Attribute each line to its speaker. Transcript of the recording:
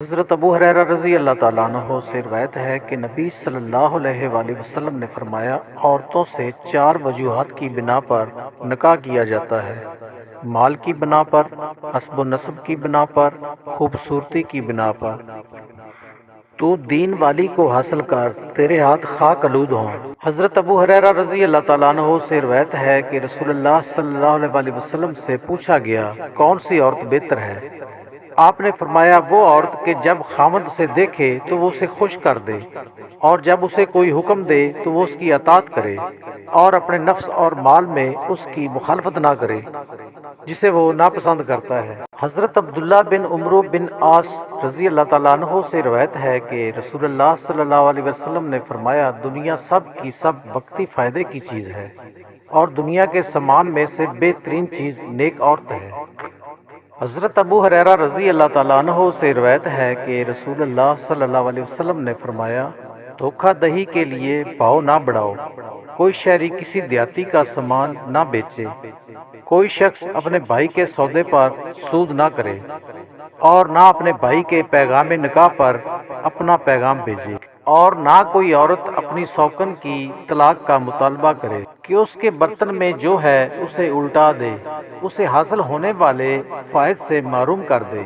Speaker 1: حضرت ابو ہریرہ رضی اللہ تعالیٰ عنہ سے روایت ہے کہ نبی صلی اللہ علیہ وآلہ وسلم نے فرمایا، عورتوں سے 4 وجوہات کی بنا پر نکاح کیا جاتا ہے: مال کی بنا پر، حسب و نسب کی بنا پر، خوبصورتی کی بنا پر۔ تو دین والی کو حاصل کر، تیرے ہاتھ خاک آلود ہوں۔ حضرت ابو ہریرہ رضی اللہ تعالیٰ عنہ سے روایت ہے کہ رسول اللہ صلی اللہ علیہ وآلہ وسلم سے پوچھا گیا، کون سی عورت بہتر ہے؟ آپ نے فرمایا، وہ عورت کہ جب خاوند اسے دیکھے تو وہ اسے خوش کر دے، اور جب اسے کوئی حکم دے تو وہ اس کی اطاعت کرے، اور اپنے نفس اور مال میں اس کی مخالفت نہ کرے جسے وہ ناپسند کرتا ہے۔ حضرت عبداللہ بن عمرو بن عاص رضی اللہ تعالیٰ عنہ سے روایت ہے کہ رسول اللہ صلی اللہ علیہ وسلم نے فرمایا، دنیا سب کی سب وقتی فائدے کی چیز ہے، اور دنیا کے سامان میں سے بہترین چیز نیک عورت ہے۔ حضرت ابو ہریرہ رضی اللہ تعالیٰ عنہ سے روایت ہے کہ رسول اللہ صلی اللہ علیہ وسلم نے فرمایا، دھوکہ دہی کے لیے بھاؤ نہ بڑھاؤ، کوئی شہری کسی دیہاتی کا سامان نہ بیچے، کوئی شخص اپنے بھائی کے سودے پر سود نہ کرے، اور نہ اپنے بھائی کے پیغام نکاح پر اپنا پیغام بھیجے، اور نہ کوئی عورت اپنی سوکن کی طلاق کا مطالبہ کرے کہ اس کے برتن میں جو ہے اسے الٹا دے، اسے حاصل ہونے والے فائد سے محروم کر دے۔